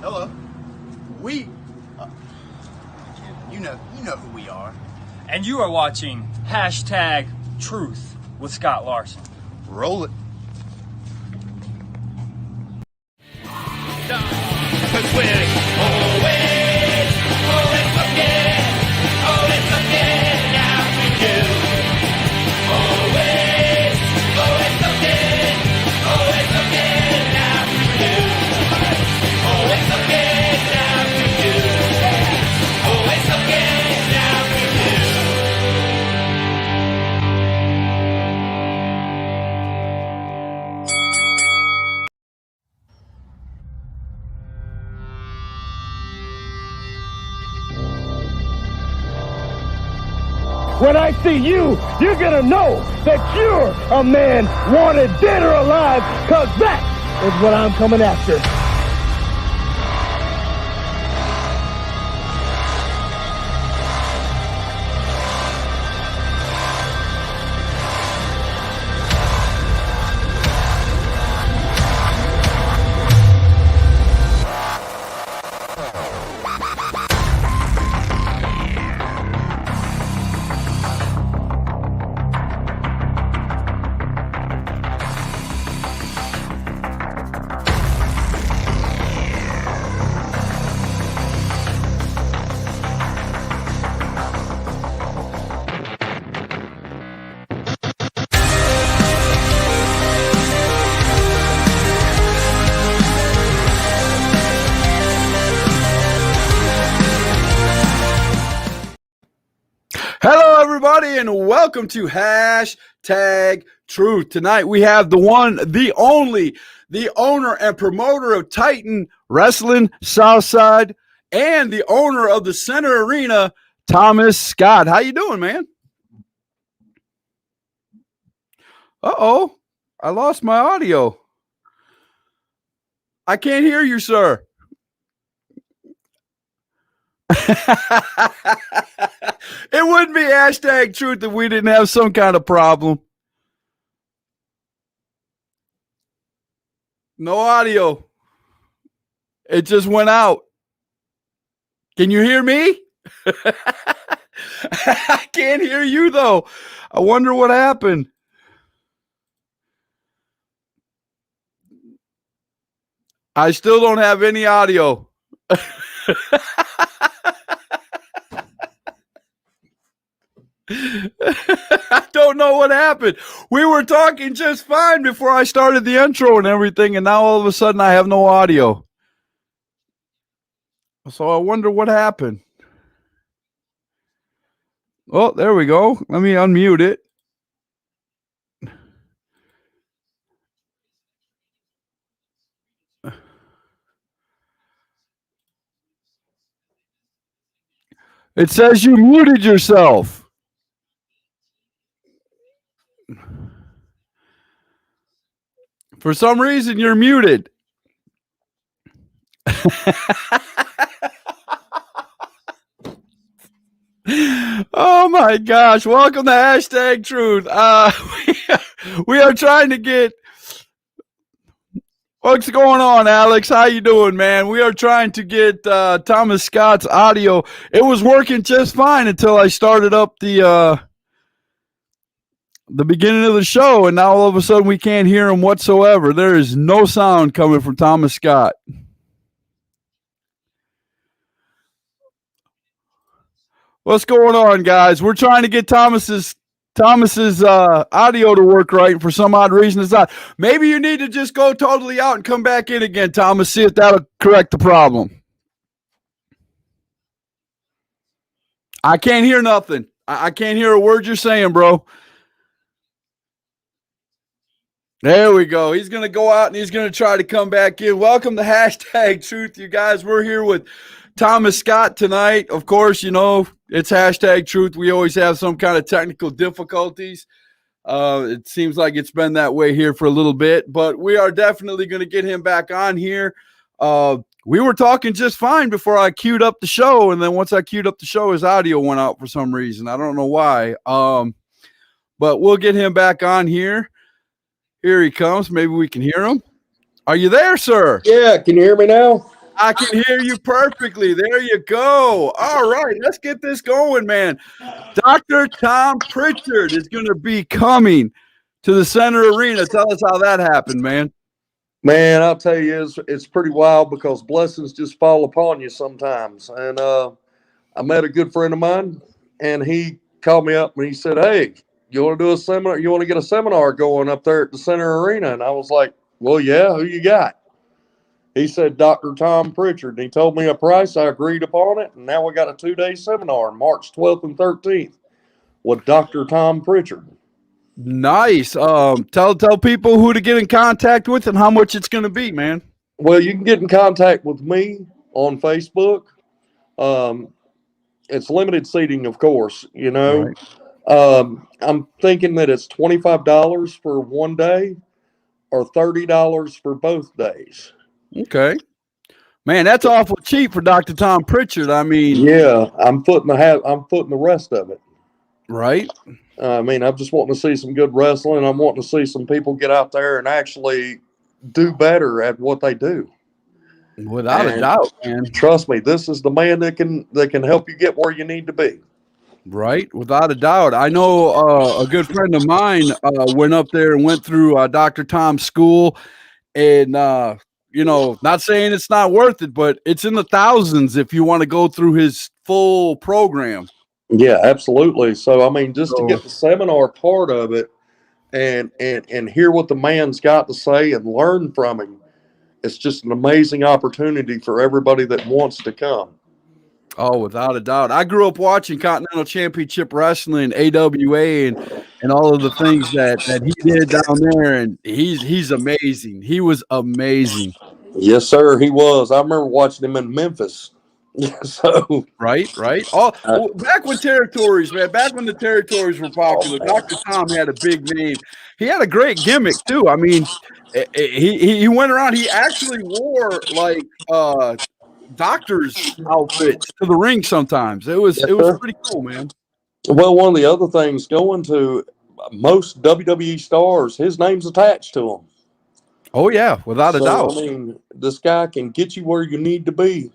Hello. We, you know who we are. And you are watching #Truth with Scott Larson. Roll it. When I see you, you're gonna know that you're a man wanted dead or alive, cause that is what I'm coming after. Hello, everybody, and welcome to #Truth. Tonight we have the one, the only, the owner and promoter of Titan Wrestling Southside and the owner of the Center Arena, Thomas Scott. How you doing, man? Uh-oh, I lost my audio. I can't hear you, sir. It wouldn't be #Truth if we didn't have some kind of problem. No audio. It just went out. Can you hear me? I can't hear you, though. I wonder what happened. I still don't have any audio. I don't know what happened. We were talking just fine before I started the intro and everything, and now all of a sudden I have no audio. So I wonder what happened. Oh, there we go. Let me unmute it. It says you muted yourself. For some reason, you're muted. Oh my gosh. Welcome to #Truth. We are trying to get... What's going on, Alex? How you doing, man? We are trying to get Thomas Scott's audio. It was working just fine until I started up the beginning of the show, and now all of a sudden we can't hear him whatsoever. There is no sound coming from Thomas Scott. What's going on, guys? We're trying to get Thomas's audio to work right, and for some odd reason it's not. Maybe you need to just go totally out and come back in again, Thomas, see if that'll correct the problem. I can't hear nothing. I can't hear a word you're saying, bro. There we go. He's going to go out and he's going to try to come back in. Welcome to #Truth, you guys. We're here with Thomas Scott tonight. Of course, you know, it's #Truth. We always have some kind of technical difficulties. It seems like it's been that way here for a little bit, but we are definitely going to get him back on here. We were talking just fine before I queued up the show, and then once I queued up the show, his audio went out for some reason. I don't know why. But we'll get him back on here. Here he comes. Maybe we can hear him. Are you there, sir? Yeah, can you hear me now? I can hear you perfectly. There you go. All right, let's get this going, man. Dr. Tom Pritchard is going to be coming to the Center Arena. Tell us how that happened, man. Man, I'll tell you, it's pretty wild because blessings just fall upon you sometimes. And I met a good friend of mine, and he called me up and he said, "Hey, you want to do a seminar? You want to get a seminar going up there at the Center Arena?" And I was like, "Well, yeah, who you got?" He said, "Dr. Tom Pritchard." And he told me a price. I agreed upon it. And now we got a 2-day seminar, March 12th and 13th, with Dr. Tom Pritchard. Nice. Tell people who to get in contact with and how much it's going to be, man. Well, you can get in contact with me on Facebook. It's limited seating, of course, you know. Right. I'm thinking that it's $25 for one day or $30 for both days. Okay. Man, that's awful cheap for Dr. Tom Pritchard. I mean, Yeah, I'm footing the rest of it. right? I mean, I'm just wanting to see some good wrestling. I'm wanting to see some people get out there and actually do better at what they do. Without a doubt, man. Trust me, this is the man that can help you get where you need to be. Right, without a doubt. I know a good friend of mine went up there and went through Dr. Tom's school, and not saying it's not worth it, but it's in the thousands if you want to go through his full program. Yeah, absolutely. So I mean, just to get the seminar part of it and hear what the man's got to say and learn from him, it's just an amazing opportunity for everybody that wants to come. Oh, without a doubt. I grew up watching Continental Championship Wrestling, AWA, and all of the things that he did down there, and he's amazing. He was amazing. Yes, sir, he was. I remember watching him in Memphis. So right. Oh, back when territories, man, back when the territories were popular, Dr. Tom had a big name. He had a great gimmick too. I mean, he went around. He actually wore like doctor's outfits to the ring sometimes. It was pretty cool, man. Well, one of the other things going to most WWE stars, his name's attached to them. Oh yeah, without a doubt. I mean, this guy can get you where you need to be.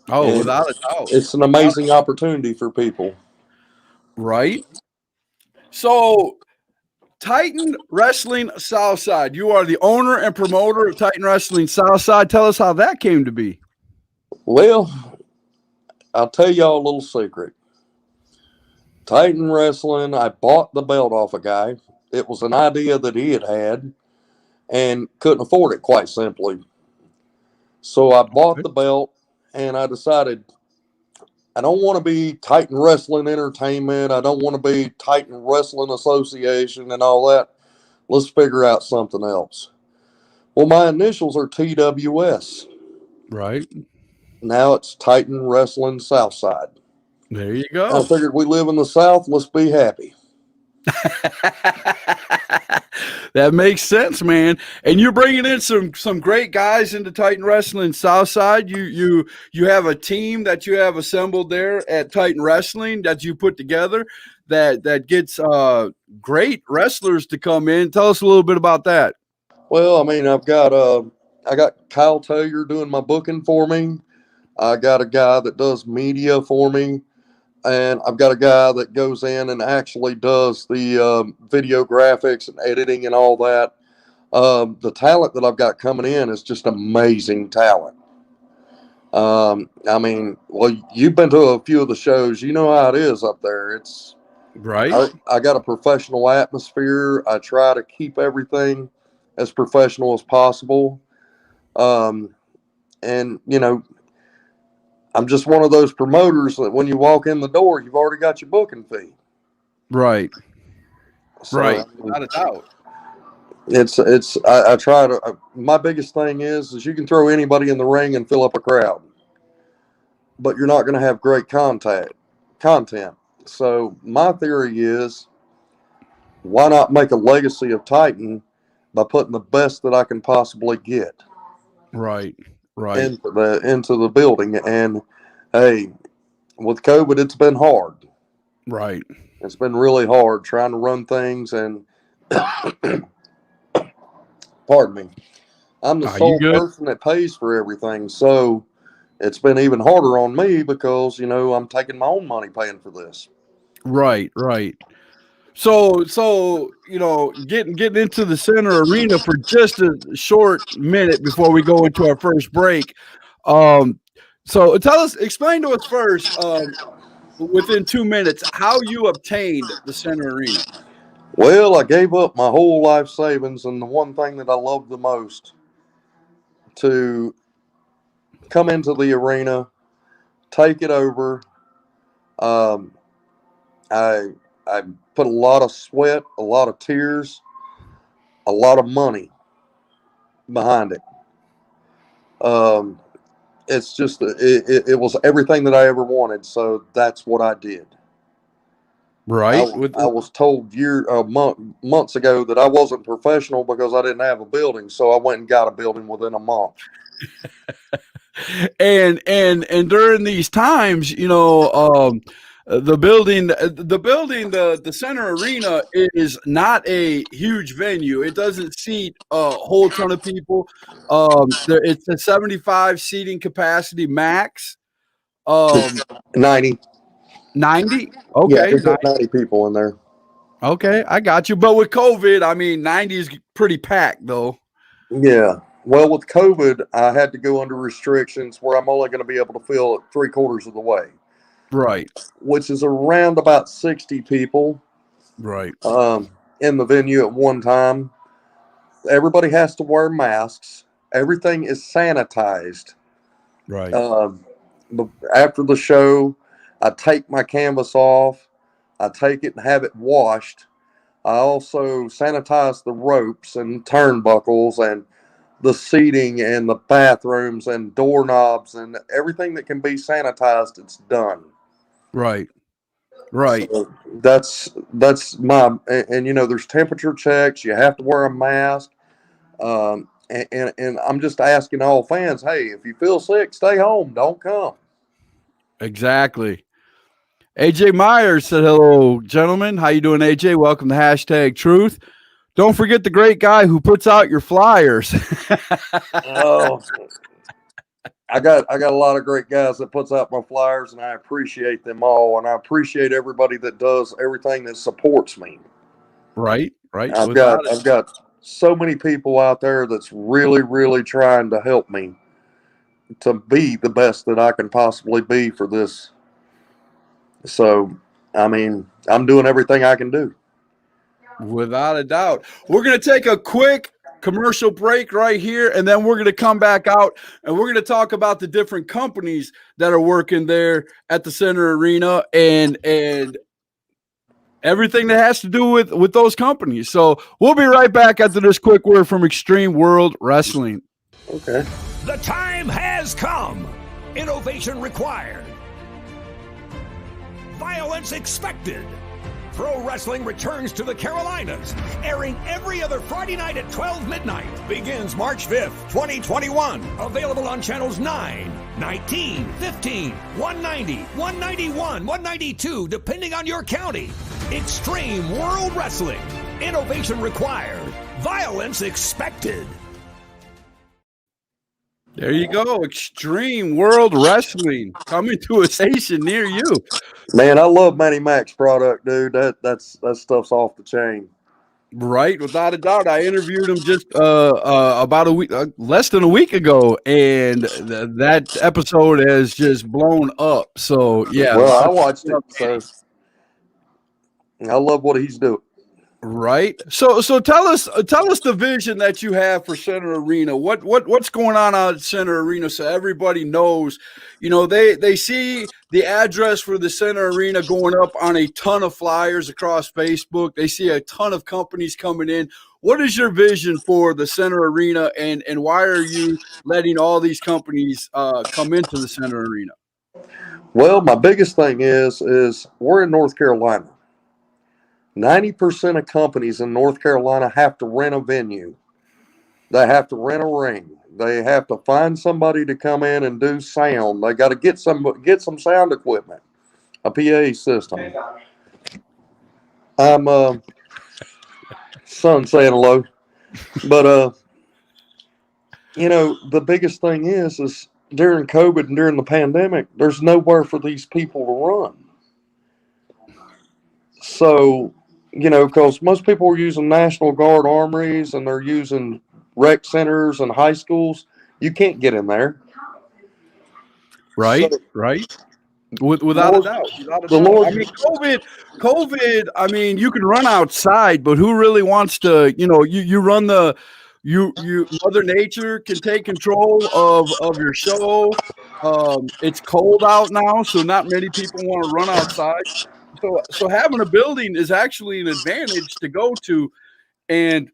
Oh, and without a doubt. It's an amazing opportunity for people. Right. So, Titan Wrestling Southside. You are the owner and promoter of Titan Wrestling Southside. Tell us how that came to be. Well, I'll tell y'all a little secret. Titan Wrestling, I bought the belt off a guy. It was an idea that he had and couldn't afford it, quite simply. So I bought the belt, and I decided I don't want to be Titan Wrestling Entertainment. I don't want to be Titan Wrestling Association and all that. Let's figure out something else. Well, my initials are TWS. Right. Now it's Titan Wrestling Southside. There you go. I figured we live in the South. Let's be happy. That makes sense, man. And you're bringing in some great guys into Titan Wrestling Southside. You have a team that you have assembled there at Titan Wrestling that you put together that gets great wrestlers to come in. Tell us a little bit about that. Well, I mean, I got Kyle Taylor doing my booking for me. I got a guy that does media for me. And I've got a guy that goes in and actually does the video graphics and editing and all that. The talent that I've got coming in is just amazing talent. I mean, well, you've been to a few of the shows. You know how it is up there. It's right. I got a professional atmosphere. I try to keep everything as professional as possible. And, you know, I'm just one of those promoters that when you walk in the door, you've already got your booking fee. Right. So, right. Without a doubt. I try to, my biggest thing is you can throw anybody in the ring and fill up a crowd, but you're not going to have great content. So my theory is, why not make a legacy of Titan by putting the best that I can possibly get? Right. Into the building. And hey, with COVID, it's been hard. Right. It's been really hard trying to run things and pardon me. I'm the Are you sole good? person that pays for everything. So it's been even harder on me because, I'm taking my own money paying for this. Right, right. So getting into the center arena for just a short minute before we go into our first break. Um, so explain to us first, within 2 minutes, how you obtained the center arena. Well, I gave up my whole life savings and the one thing that I love the most to come into the arena, take it over. Um, I I put a lot of sweat, a lot of tears, a lot of money behind it. Um, it's just it was everything that I ever wanted, so that's what I did. I, Right. With I was told months ago that I wasn't professional because I didn't have a building, so I went and got a building within a month. and during these times, the center arena is not a huge venue. It doesn't seat a whole ton of people. It's a 75 seating capacity max. 90. 90. Yeah, Okay, they put 90 people in there. okay, I got you. But with COVID, I mean, 90 is pretty packed, though. Yeah. Well, with COVID, I had to go under restrictions where I'm only going to be able to fill it 3/4 of the way, Right, which is around about 60 people right, in the venue at one time. Everybody has to wear masks. Everything is sanitized. right, Um, After the show, I take my canvas off. I take it and have it washed. I also sanitize the ropes and turnbuckles and the seating and the bathrooms and doorknobs and everything that can be sanitized. It's done. right, right. So that's my and there's temperature checks. You have to wear a mask. And I'm just asking all fans, hey, if you feel sick, stay home. Don't come. Exactly. AJ Myers said, "Hello, gentlemen. How you doing, AJ? Welcome to Hashtag Truth. Don't forget the great guy who puts out your flyers." Oh, I got a lot of great guys that puts out my flyers, and I appreciate them all, and I appreciate everybody that does everything that supports me. Right, right. I've Without got it. I've got so many people out there that's really, really trying to help me to be the best that I can possibly be for this. So, I mean, I'm doing everything I can do. Without a doubt. We're going to take a quick commercial break right here, and then we're going to come back out and we're going to talk about the different companies that are working there at the center arena and everything that has to do with those companies. So we'll be right back after this quick word from Extreme World Wrestling. Okay. The time has come. Innovation required. Violence expected. Pro Wrestling returns to the Carolinas, airing every other Friday night at 12 midnight. Begins March 5th, 2021. Available on channels 9, 19, 15, 190, 191, 192, depending on your county. Extreme World Wrestling. Innovation required. Violence expected. There you go. Extreme World Wrestling coming to a station near you. Man, I love Manny Mac's product, dude. That stuff's off the chain. Right, without a doubt. I interviewed him just about a week, less than a week ago, and that episode has just blown up. So yeah, a Well, lot I of watched it, so I love what he's doing. right. So tell us the vision that you have for Center Arena. What's going on at Center Arena so everybody knows. They see the address for the Center Arena going up on a ton of flyers across Facebook. They see a ton of companies coming in. What is your vision for the Center Arena, and why are you letting all these companies come into the Center Arena? Well, my biggest thing is we're in North Carolina. 90% of companies in North Carolina have to rent a venue. They have to rent a ring. They have to find somebody to come in and do sound. They got to get some sound equipment, a PA system. I'm son saying hello, but The biggest thing is during COVID and during the pandemic, there's nowhere for these people to run. So, because most people are using National Guard armories and they're using rec centers and high schools, you can't get in there. Right, So, right. Without a Lord, doubt, without a the doubt. Lord, I mean, COVID. I mean, you can run outside, but who really wants to? You run the, Mother Nature can take control of your show. It's cold out now, so not many people want to run outside. So having a building is actually an advantage to go to, and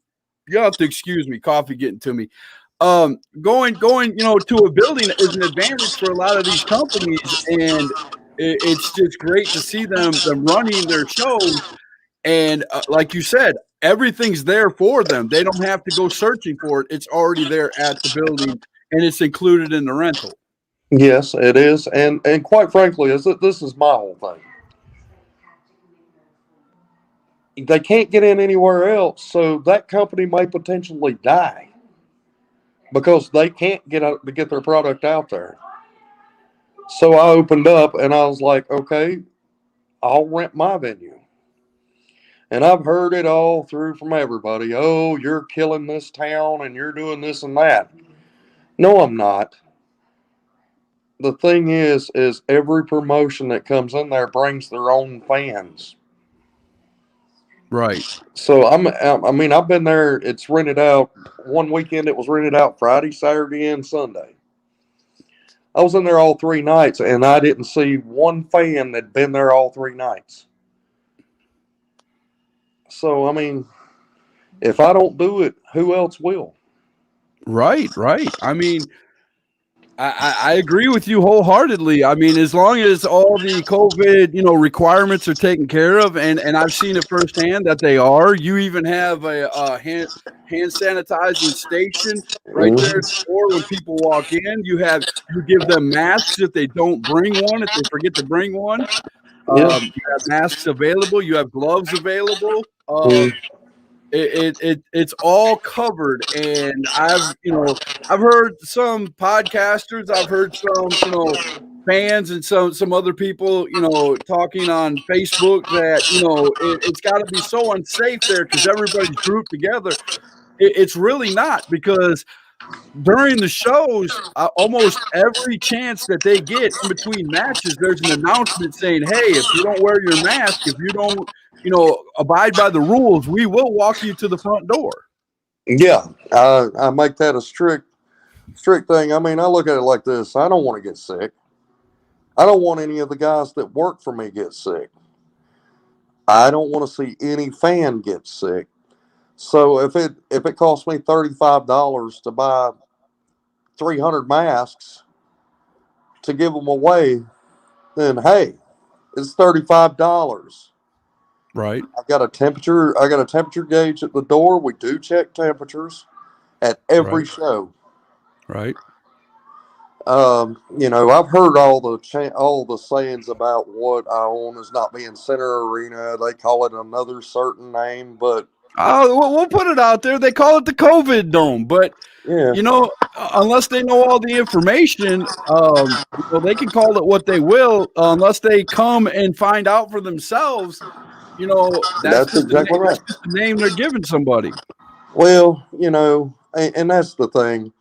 you have to excuse me, coffee getting to me. Going to a building is an advantage for a lot of these companies, and it's just great to see them running their shows. And like you said, everything's there for them. They don't have to go searching for it. It's already there at the building, and it's included in the rental. yes, it is, and quite frankly, this is my whole thing. They can't get in anywhere else, so that company may potentially die because they can't get their product out there. So I opened up and I was like, okay, I'll rent my venue. And I've heard it all through from everybody. Oh, you're killing this town and you're doing this and that. No, I'm not. The thing is every promotion that comes in there brings their own fans. Right. So I've been there. It's rented out. One weekend it was rented out Friday, Saturday, and Sunday. I was in there all 3 nights, and I didn't see one fan that'd been there all 3 nights. So if I don't do it, who else will? Right. I mean, I agree with you wholeheartly. I mean, as long as all the COVID, requiremments are taken care of, and I've seen it firsthand that they are. You even have a hand sanitizing station right there at the door when people walk in. You give them masks if they don't bring one, if they forget to bring one. Yeah. You have masks available. You have gloves available. It's all covered, and I've heard some podcasters, I've heard some fans, and some other people talking on Facebook that it's got to be so unsafe there because everybody's grouped together. It's really not, because during the shows, almost every chance that they get in between matches, there's an announcement saying, hey, if you don't wear your mask, if you don't abide by the rules, we will walk you to the front door. Yeah, I make that a strict thing. I look at it like this. I don't want to get sick. I don't want any of the guys that work for me get sick. I don't want to see any fan get sick. So if it costs me $35 to buy 300 masks to give them away, then hey, it's $35. Right. I got a temperature gauge at the door. We do check temperatures at every show. Right. I've heard all the sayings about what I own is not being Center Arena. They call it another certain name, but we'll put it out there. They call it the COVID Dome, but yeah, unless they know all the information, they can call it what they will. Unless they come and find out for themselves, that's exactly right. That's just the name they're giving somebody. Well, and that's the thing.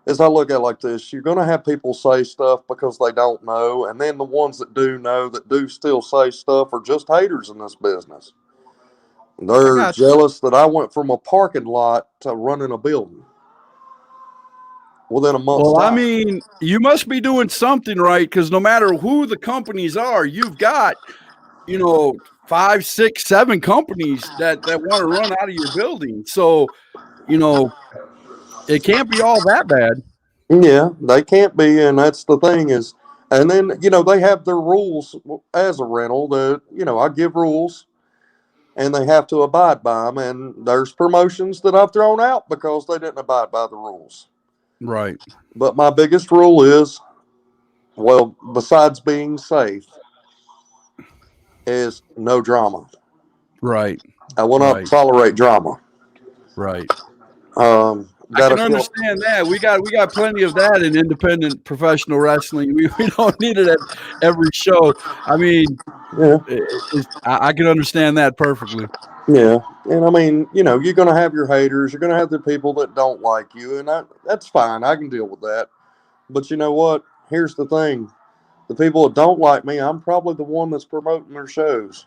Is I look at it like this, you're going to have people say stuff because they don't know, and then the ones that do know, that do still say stuff, are just haters in this business. They're jealous that I went from a parking lot to running a building within a month's time. I mean, you must be doing something right, because no matter who the companies are, you've got 5, 6, 7 companies that want to run out of your building. So it can't be all that bad. Yeah, they can't be, and that's the thing is, and then they have their rules as a rental. I give rules, and they have to abide by them. And there's promotions that I've thrown out because they didn't abide by the rules. Right. But my biggest rule is, well, besides being safe, is no drama. Right. I will not tolerate drama. Right. I can understand that. We got plenty of that in independent professional wrestling. We don't need it at every show. I mean, Yeah. I can understand that perfectly. Yeah. And I mean, you know, you're going to have your haters. You're going to have the people that don't like you. And that's fine. I can deal with that. But you know what? Here's the thing. The people that don't like me, I'm probably the one that's promoting their shows.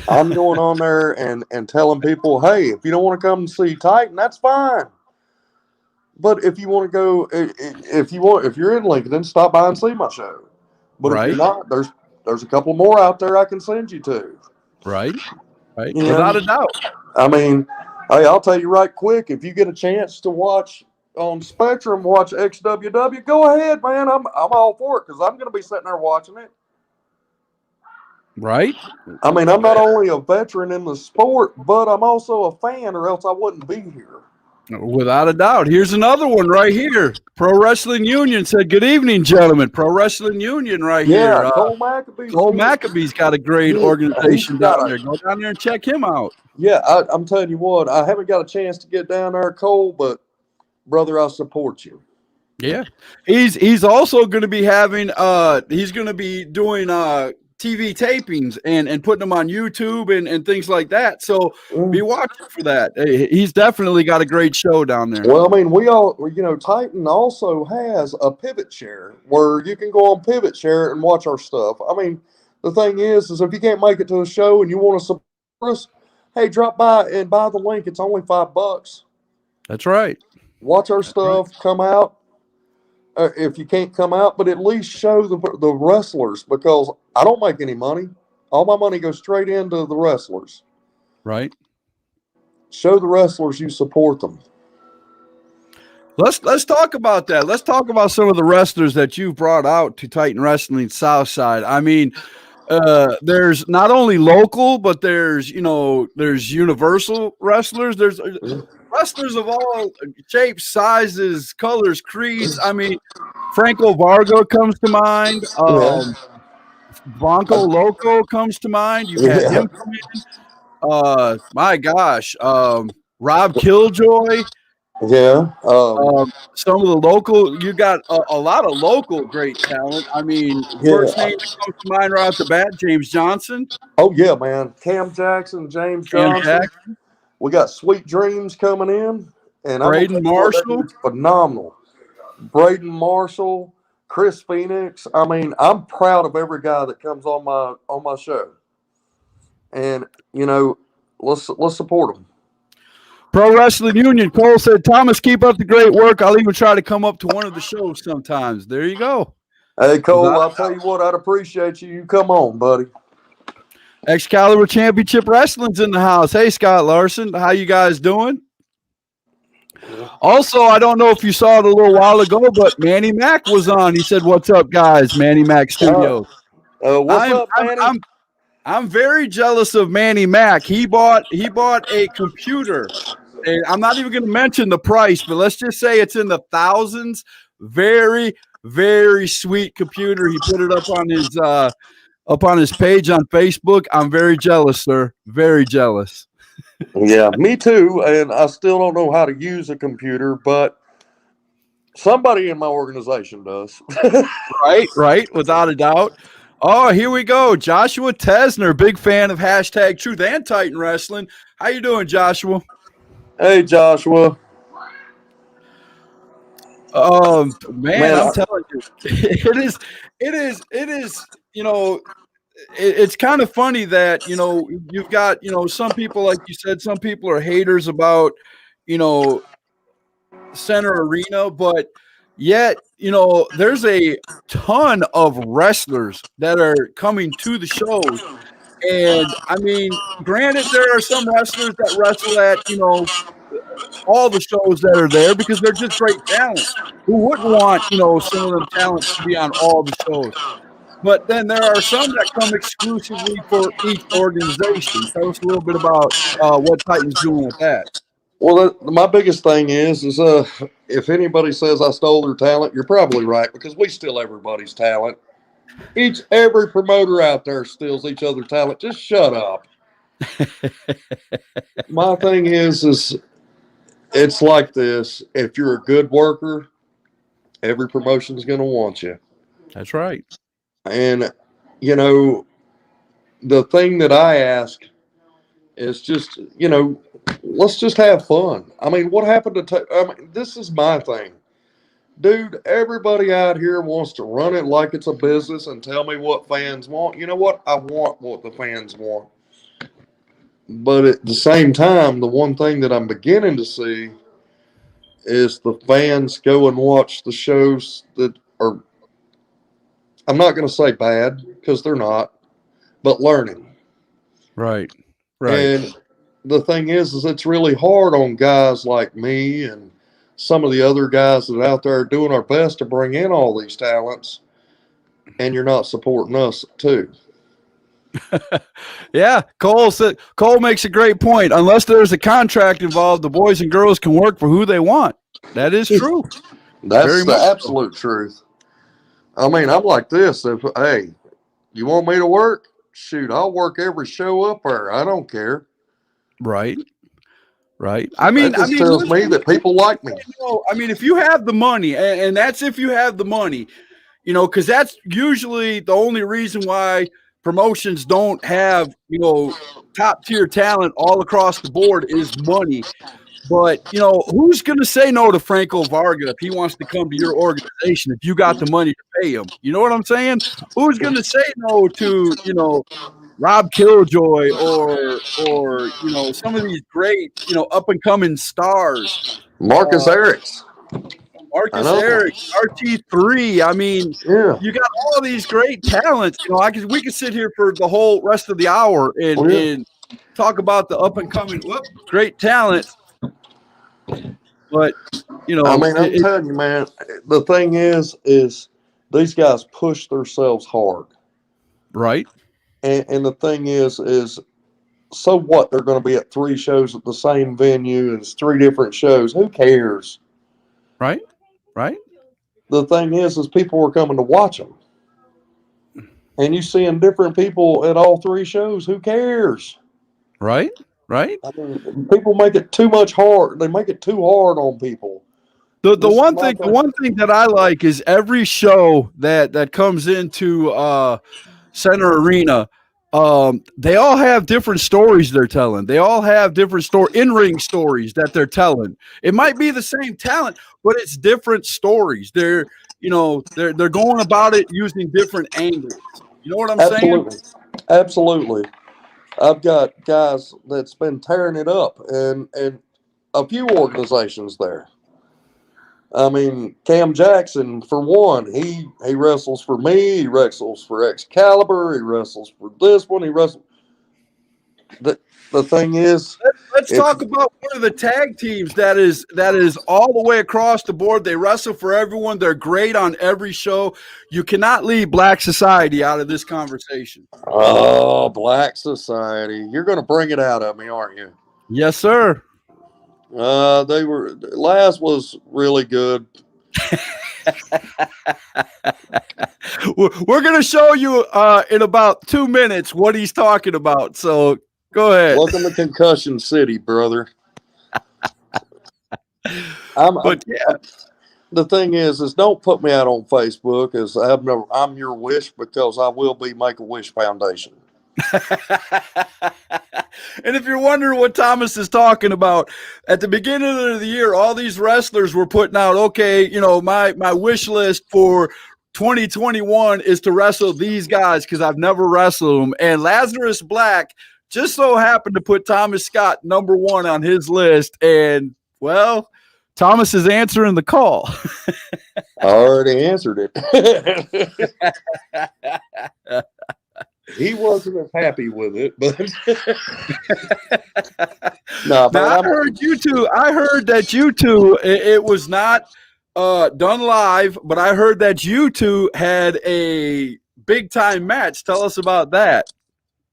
I'm going on there and telling people, hey, if you don't want to come and see Titan, that's fine. But if you want to go, if you're in Lincoln, then stop by and see my show. But if you're Right. not, there's a couple more out there I can send you to. Right. Right. And, Without a doubt. I mean, hey, I'll tell you right quick, if you get a chance to watch on Spectrum, watch XWW, go ahead, man. I'm all for it because I'm going to be sitting there watching it. Right. I mean, I'm not only a veteran in the sport, but I'm also a fan, or else I wouldn't be here. Without a doubt. Here's another one right here. Pro Wrestling Union said, good evening, gentlemen. Pro Wrestling Union right here. Cole Maccabee's. Cole Maccabee's got a great organization down there. Go down there and check him out. Yeah, I'm telling you what, I haven't got a chance to get down there, Cole, but brother, I support you. Yeah. He's also going to be having he's going to be doing TV tapings and putting them on YouTube and things like that. So be watching for that. He's definitely got a great show down there. Well, I mean, Titan also has a pivot share where you can go on pivot share and watch our stuff. I mean, the thing is if you can't make it to the show and you want to support us, hey, drop by and buy the link. It's only $5. That's right. Watch our stuff, come out. If you can't come out, but at least show the wrestlers, because I don't make any money. All my money goes straight into the wrestlers. Right. Show the wrestlers you support them. Let's talk about that. Let's talk about some of the wrestlers that you've brought out to Titan Wrestling Southside. I mean, there's not only local, but there's universal wrestlers. There's wrestlers of all shapes, sizes, colors, creeds. I mean, Franco Varga comes to mind. Blanco Loco comes to mind. You had him come in. My gosh. Rob Killjoy. Yeah. Some of the local, you got a lot of local great talent. I mean, first name that comes to mind right off the bat, James Johnson. Oh, yeah, man. Cam Jackson, James Johnson. We got Sweet Dreams coming in. And Braden Marshall. Phenomenal. Braden Marshall, Chris Phoenix. I mean, I'm proud of every guy that comes on my show. And, let's support them. Pro Wrestling Union. Cole said, Thomas, keep up the great work. I'll even try to come up to one of the shows sometimes. There you go. Hey, Cole, I'll tell you what, I'd appreciate you. You come on, buddy. Excalibur Championship Wrestling's in the house. Hey, Scott Larson. How you guys doing? Also, I don't know if you saw it a little while ago, but Manny Mac was on. He said, what's up, guys? Manny Mac Studios. What's up, Manny? I'm very jealous of Manny Mac. He bought a computer. And I'm not even going to mention the price, but let's just say it's in the thousands. Very, very sweet computer. He put it up on his page on Facebook. I'm very jealous, sir. Very jealous. Yeah, me too. And I still don't know how to use a computer, but somebody in my organization does. Right, without a doubt. Oh, here we go. Joshua Tesner, big fan of hashtag Truth and Titan Wrestling. How you doing, Joshua? Hey, Joshua. Man, I'm telling you, it is, it's kind of funny that, you've got, some people, like you said, some people are haters about, Center Arena, but yet, there's a ton of wrestlers that are coming to the shows. And I mean, granted, there are some wrestlers that wrestle at, all the shows that are there because they're just great talent. Who wouldn't want, some of them talents to be on all the shows? But then there are some that come exclusively for each organization. Tell us a little bit about what Titan's doing with that. Well, my biggest thing is if anybody says I stole their talent, you're probably right, because we steal everybody's talent. Every promoter out there steals each other's talent. Just shut up. My thing is it's like this. If you're a good worker, every promotion's going to want you. That's right. And, you know, the thing that I ask is just, let's just have fun. I mean, what happened to, I mean, this is my thing. Dude, everybody out here wants to run it like it's a business and tell me what fans want. You know what? I want what the fans want. But at the same time, the one thing that I'm beginning to see is the fans go and watch the shows that are, I'm not going to say bad because they're not, but learning. Right. And the thing is it's really hard on guys like me and some of the other guys that are out there doing our best to bring in all these talents, and you're not supporting us too. Yeah, Cole makes a great point. Unless there's a contract involved, the boys and girls can work for who they want. That is true. That's Very the much absolute truth. I mean, I'm like this. If hey, you want me to work? Shoot, I'll work every show up there. I don't care. Right. That just tells me that people like me. I mean, if you have the money, and that's if you have the money, because that's usually the only reason why promotions don't have, top tier talent all across the board is money. But, who's going to say no to Franco Varga if he wants to come to your organization if you got the money to pay him? You know what I'm saying? Who's going to say no to, Rob Killjoy or some of these great, up and coming stars? Marcus Erics. Marcus Eric, RT3. I mean, you got all these great talents. We could sit here for the whole rest of the hour and talk about the up and coming great talent. But I mean, I'm telling you, man. The thing is these guys push themselves hard, right? And the thing is so what? They're going to be at 3 shows at the same venue, and it's 3 different shows. Who cares? Right. The thing is people are coming to watch them, and you seeing different people at all 3 shows. Who cares? Right. I mean, people make it too much hard. They make it too hard on people. The one thing that I like is every show that comes into Center Arena. They all have different stories they're telling. They all have different in-ring stories that they're telling. It might be the same talent, but it's different stories. They're going about it using different angles. You know what I'm saying? Absolutely. I've got guys that's been tearing it up and a few organizations there. I mean, Cam Jackson, for one, he wrestles for me. He wrestles for Excalibur. He wrestles for this one. He wrestles. The thing is, let's talk about one of the tag teams that is all the way across the board. They wrestle for everyone. They're great on every show. You cannot leave Black Society out of this conversation. Oh, Black Society! You're going to bring it out of me, aren't you? Yes, sir. Last was really good. We're going to show you in about 2 minutes what he's talking about. So go ahead. Welcome to Concussion City, brother. The thing is don't put me out on Facebook as I'm your wish, because I will be Make-A-Wish Foundation. And if you're wondering what Thomas is talking about, at the beginning of the year, all these wrestlers were putting out, okay, my wish list for 2021 is to wrestle these guys because I've never wrestled them. And Lazarus Black just so happened to put Thomas Scott #1 on his list. And, well, Thomas is answering the call. I already answered it. He wasn't as happy with it, but no. But I heard you two. I heard that you two. It was not done live, but I heard that you two had a big time match. Tell us about that.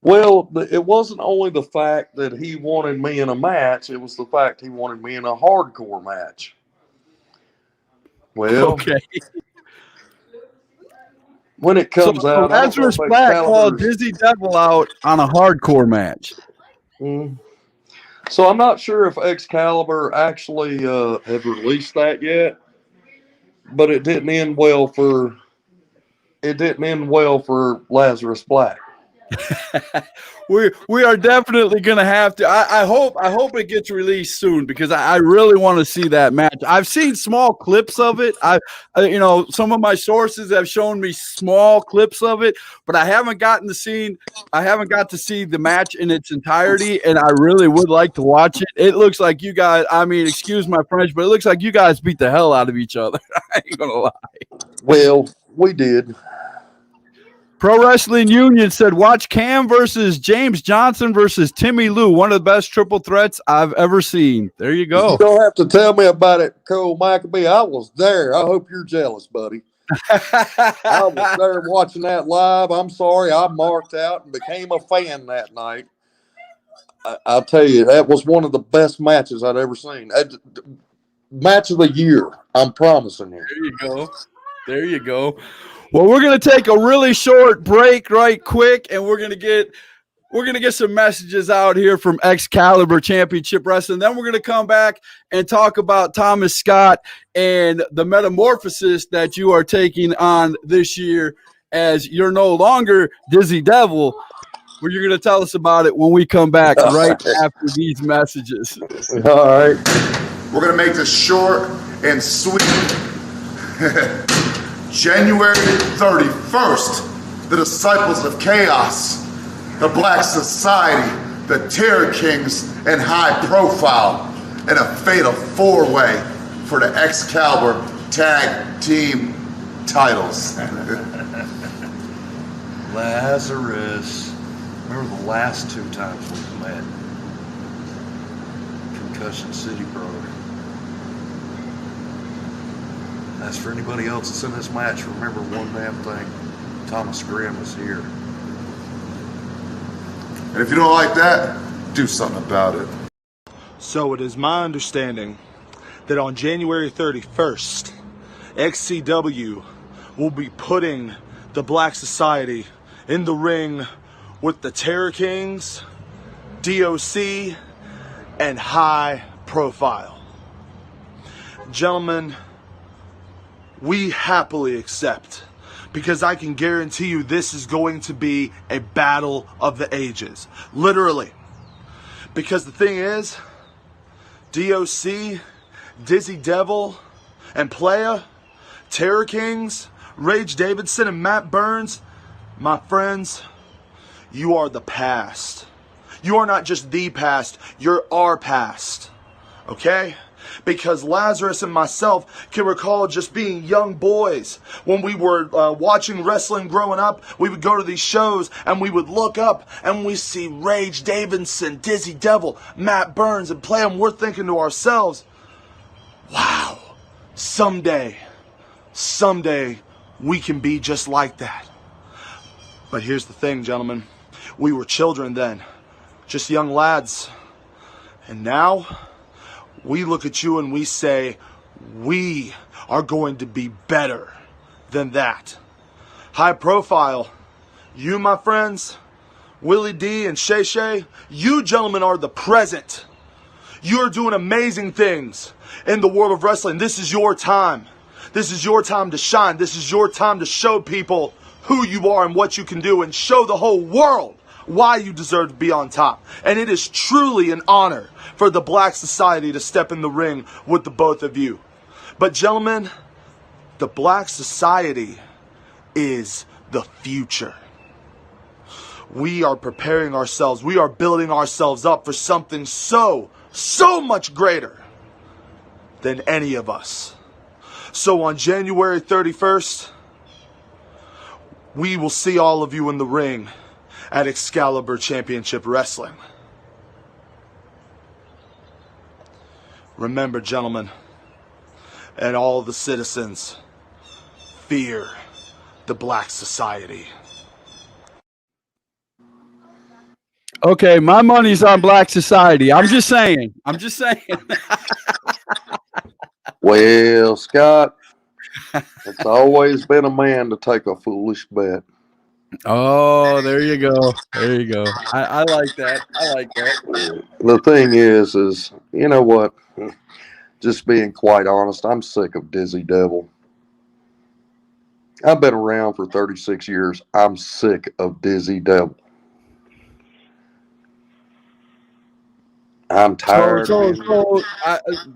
Well, it wasn't only the fact that he wanted me in a match; it was the fact he wanted me in a hardcore match. Well, okay. When it comes out, Lazarus Black called Dizzy Devil out on a hardcore match. So I'm not sure if Excalibur actually have released that yet, but it didn't end well for Lazarus Black. We are definitely gonna have to. I hope it gets released soon because I really want to see that match. I've seen small clips of it. Some of my sources have shown me small clips of it, but I haven't got to see the match in its entirety, and I really would like to watch it. It looks like you guys. I mean, excuse my French, but it looks like you guys beat the hell out of each other. I ain't gonna lie. Well, we did. Pro Wrestling Union said, watch Cam versus James Johnson versus Timmy Lou, one of the best triple threats I've ever seen. There you go. You don't have to tell me about it, Cole Maccabee. I was there. I hope you're jealous, buddy. I was there watching that live. I'm sorry. I marked out and became a fan that night. I'll tell you, that was one of the best matches I'd ever seen. Match of the year. I'm promising you. There you go. There you go. Well, we're going to take a really short break right quick, and we're going to get some messages out here from Excalibur Championship Wrestling. Then we're going to come back and talk about Thomas Scott and the metamorphosis that you are taking on this year as you're no longer Dizzy Devil. Well, you're going to tell us about it when we come back right after these messages. All right. We're going to make this short and sweet. January 31st, the Disciples of Chaos, the Black Society, the Terror Kings, and High Profile, and a fatal four-way for the Excalibur Tag Team titles. Lazarus. Remember the last two times we met? Concussion City, brother. As for anybody else that's in this match, remember one damn thing. Thomas Graham is here. And if you don't like that, do something about it. So it is my understanding that on January 31st, XCW will be putting the Black Society in the ring with the Terror Kings, DOC, and High Profile. Gentlemen, we happily accept, because I can guarantee you this is going to be a battle of the ages. Literally. Because the thing is, DOC, Dizzy Devil, and Playa, Terror Kings, Rage Davidson, and Matt Burns, my friends, you are the past. You are not just the past, you're our past. Okay? Because Lazarus and myself can recall just being young boys. When we were watching wrestling growing up, we would go to these shows and we would look up and we see Rage Davidson, Dizzy Devil, Matt Burns, and play them. We're thinking to ourselves, wow, someday we can be just like that. But here's the thing, gentlemen. We were children then, just young lads. And now we look at you and we say, we are going to be better than that. High Profile, you, my friends, Willie D and Shay Shay, you gentlemen are the present. You're doing amazing things in the world of wrestling. This is your time. This is your time to shine. This is your time to show people who you are and what you can do, and show the whole world why you deserve to be on top. And it is truly an honor for the Black Society to step in the ring with the both of you. But gentlemen, the Black Society is the future. We are preparing ourselves. We are building ourselves up for something so much greater than any of us. So on January 31st, we will see all of you in the ring at Excalibur Championship Wrestling. Remember, gentlemen, and all the citizens, fear the Black Society. Okay, my money's on Black Society. I'm just saying. Well, Scott, it's always been a man to take a foolish bet. Oh, there you go. There you go. I like that. I like that. The thing is, you know what? Just being quite honest, I'm sick of Dizzy Devil. I've been around for 36 years. I'm sick of Dizzy Devil. I'm tired.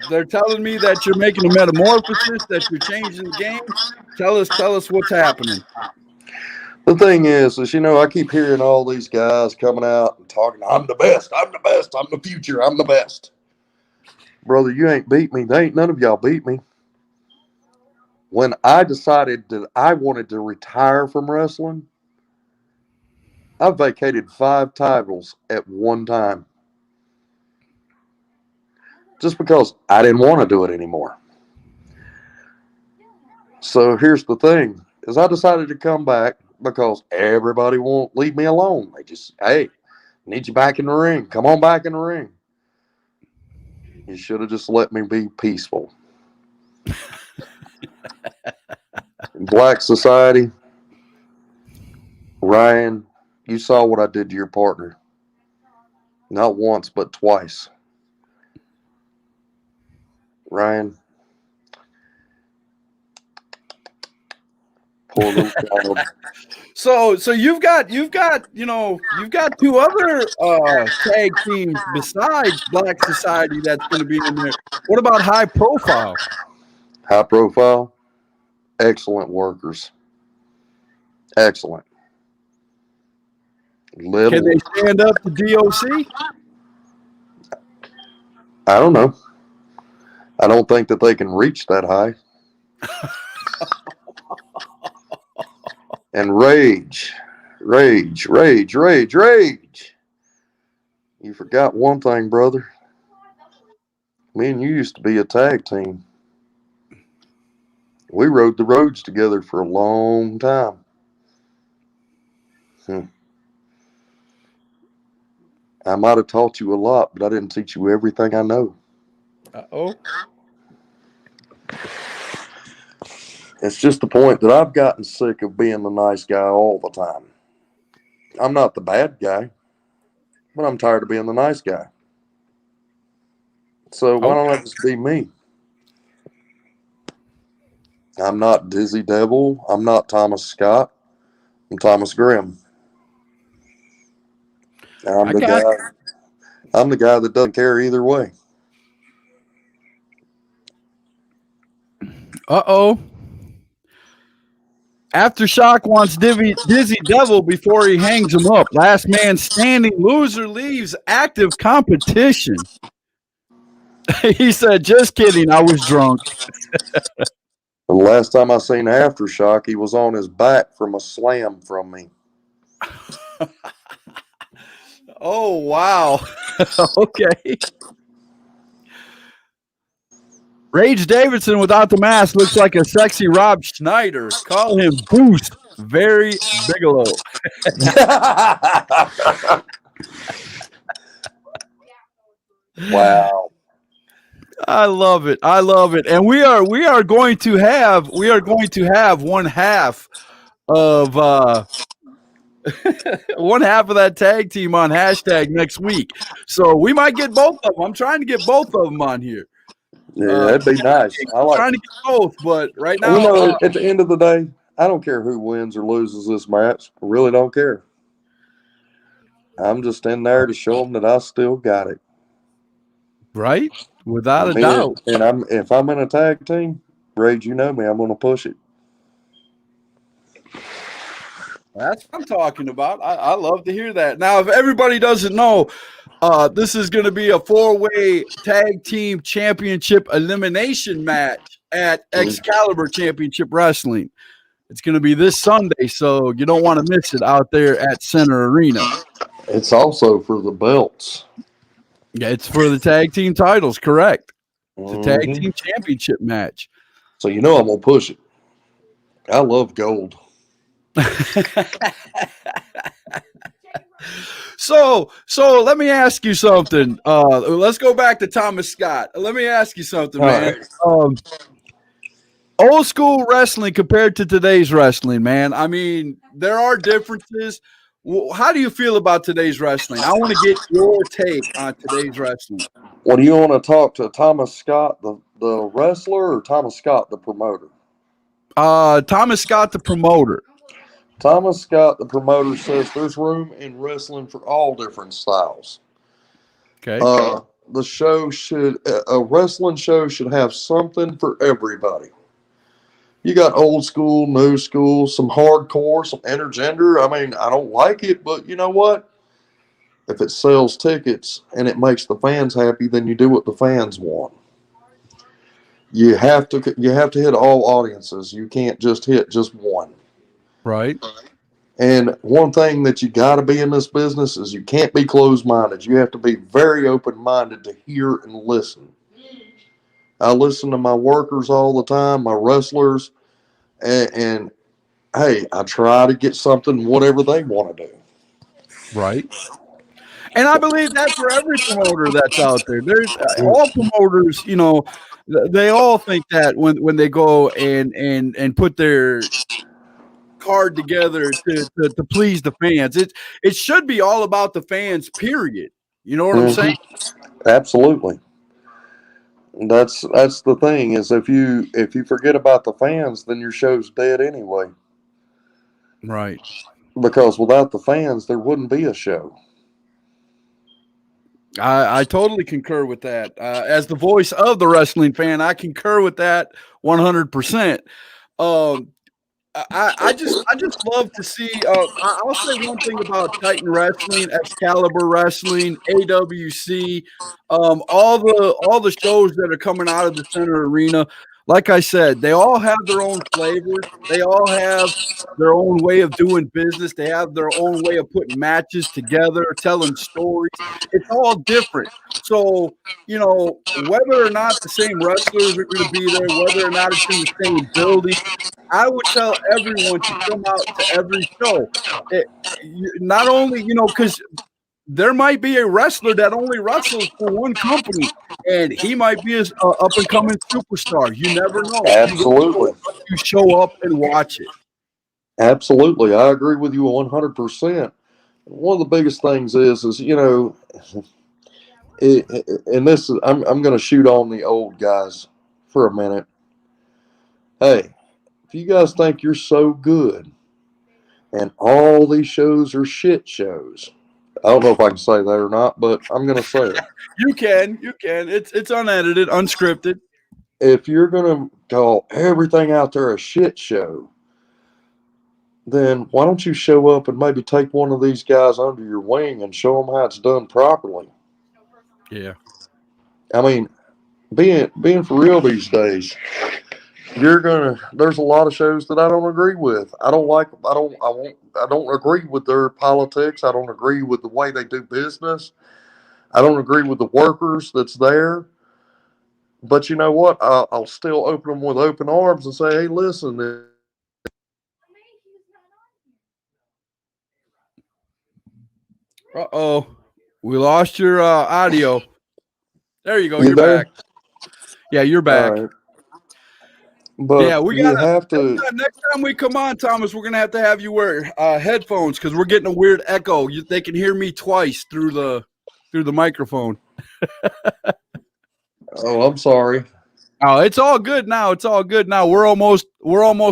They're telling me that you're making a metamorphosis, that you're changing the game. Tell us what's happening. The thing is, you know, I keep hearing all these guys coming out and talking, I'm the best, I'm the best, I'm the future, I'm the best. Brother, you ain't beat me. They ain't none of y'all beat me. When I decided that I wanted to retire from wrestling, I vacated 5 titles at one time. Just because I didn't want to do it anymore. So here's the thing, is I decided to come back because everybody won't leave me alone. They just, hey, need you back in the ring. Come on back in the ring. You should have just let me be peaceful. In Black Society, Ryan, you saw what I did to your partner. Not once, but twice. Ryan, poor little child. So you've got 2 other tag teams besides Black Society that's going to be in there. What about High Profile? High Profile, excellent workers. Excellent. Little. Can they stand up to DOC? I don't know. I don't think that they can reach that high. And rage. You forgot one thing, brother. Me and you used to be a tag team. We rode the roads together for a long time. I might have taught you a lot, but I didn't teach you everything I know. Uh-oh. It's just the point that I've gotten sick of being the nice guy all the time. I'm not the bad guy, but I'm tired of being the nice guy. So why don't I just be me? I'm not Dizzy Devil. I'm not Thomas Scott. I'm Thomas Grimm. I'm the guy that doesn't care either way. Uh-oh. Aftershock wants Dizzy Devil before he hangs him up. Last man standing. Loser leaves active competition. He said, just kidding. I was drunk. The last time I seen Aftershock, he was on his back from a slam from me. Oh, wow. Okay. Rage Davidson without the mask looks like a sexy Rob Schneider. Call him Boost. Very Bigelow. Wow. I love it. And we are going to have one half of one half of that tag team on hashtag next week. So we might get both of them. I'm trying to get both of them on here. Yeah, that'd be nice. I'm trying to get both, but right now, at the end of the day, I don't care who wins or loses this match. I really don't care. I'm just in there to show them that I still got it. Right? Without a doubt. And if I'm in a tag team, Rage, you know me, I'm going to push it. That's what I'm talking about. I love to hear that. Now, if everybody doesn't know, this is going to be a 4-way tag team championship elimination match at Excalibur Championship Wrestling. It's going to be this Sunday, so you don't want to miss it out there at Center Arena. It's also for the belts. Yeah, it's for the tag team titles, correct. It's a tag team championship match. So you know I'm going to push it. I love gold. So let me ask you something. Let's go back to Thomas Scott. Let me ask you something, man. Right. Old school wrestling compared to today's wrestling, man. I mean, there are differences. How do you feel about today's wrestling? I want to get your take on today's wrestling. Well, do you want to talk to Thomas Scott, the wrestler, or Thomas Scott, the promoter? Thomas Scott, the promoter. Thomas Scott, the promoter, says there's room in wrestling for all different styles. Okay. The show a wrestling show should have something for everybody. You got old school, new school, some hardcore, some intergender. I mean, I don't like it, but you know what? If it sells tickets and it makes the fans happy, then you do what the fans want. You have to hit all audiences. You can't just hit just one. Right. And one thing that you got to be in this business is you can't be closed-minded. You have to be very open-minded to hear and listen. I listen to my workers all the time, my wrestlers, and hey, I try to get something, whatever they want to do. Right. And I believe that for every promoter that's out there. There's all promoters, you know, they all think that when they go and put their card together to please the fans. It should be all about the fans, period. You know what I'm saying? Absolutely. That's the thing is if you forget about the fans, then your show's dead anyway. Right. Because without the fans, there wouldn't be a show. I totally concur with that. As the voice of the wrestling fan, I concur with that 100%. I just love to see. I'll say one thing about Titan Wrestling, Excalibur Wrestling, AWC, all the shows that are coming out of the center arena. Like I said, they all have their own flavors. They all have their own way of doing business. They have their own way of putting matches together, telling stories. It's all different. So, you know, whether or not the same wrestlers are going to be there, whether or not it's in the same building, I would tell everyone to come out to every show. Not only, you know, because there might be a wrestler that only wrestles for one company, and he might be an up and coming superstar. You never know. Absolutely. You show up and watch it. Absolutely. I agree with you 100%. One of the biggest things is you know, and this is, I'm going to shoot on the old guys for a minute. Hey, if you guys think you're so good and all these shows are shit shows, I don't know if I can say that or not, but I'm going to say it. You can. It's unedited, unscripted. If you're going to call everything out there a shit show, then why don't you show up and maybe take one of these guys under your wing and show them how it's done properly? Yeah. I mean, being for real these days, there's a lot of shows that I don't agree with. I don't agree with their politics. I don't agree with the way they do business. I don't agree with the workers that's there. But you know what? I'll still open them with open arms and say, hey, listen. Uh-oh. We lost your audio. There you go. You're back. Yeah, you're back. Right. But yeah, we got have to. Next time we come on, Thomas, we're gonna have you wear headphones because we're getting a weird echo. They can hear me twice through the microphone. Oh, I'm sorry. Oh, it's all good now. We're almost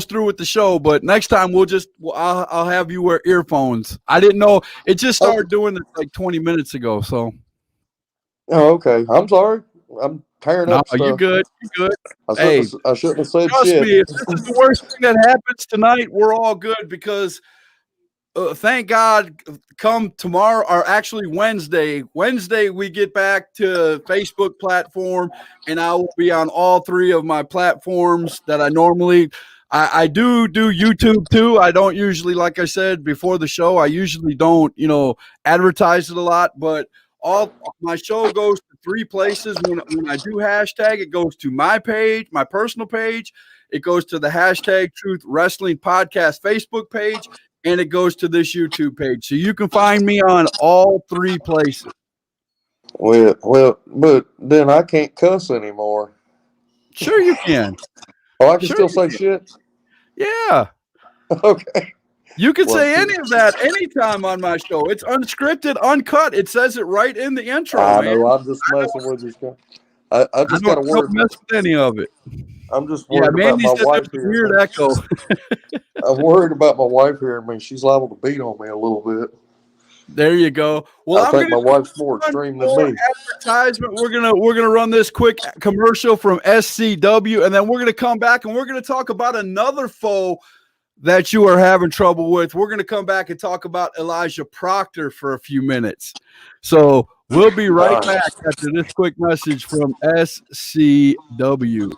through with the show, but next time I'll have you wear earphones. I didn't know it just started doing this like 20 minutes ago. So. Oh, okay. I'm sorry. I'm tearing up stuff. You good? I shouldn't have said trust shit. me, if this is the worst thing that happens tonight, we're all good because thank God come tomorrow, or actually Wednesday we get back to Facebook platform, and I will be on all three of my platforms that I normally I do YouTube too. I don't usually, like I said before the show, I usually don't, advertise it a lot, but all my show goes to three places. When I do hashtag, it goes to my page, my personal page. It goes to the hashtag Truth Wrestling Podcast Facebook page, and it goes to this YouTube page. So you can find me on all three places. Well, but then I can't cuss anymore. Sure you can. Oh, I can Sure still you say can. shit? Yeah. Okay. You can Well, say any of that anytime on my show. It's unscripted, uncut. It says it right in the intro, I man. know. I'm just messing with this guy. I I just got to don't worry. mess with any of it. I'm just Yeah, worried about Mandy my said wife there's a here. weird echo. I'm worried about my wife here. I mean, she's liable to beat on me a little bit. There you go. Well, I I'm think my gonna wife's more run extreme than more me. advertisement. We're gonna run this quick commercial from SCW, and then we're gonna come back and we're gonna talk about another foe that you are having trouble with. We're gonna come back and talk about Elijah Proctor for a few minutes. So we'll be right back after this quick message from SCW.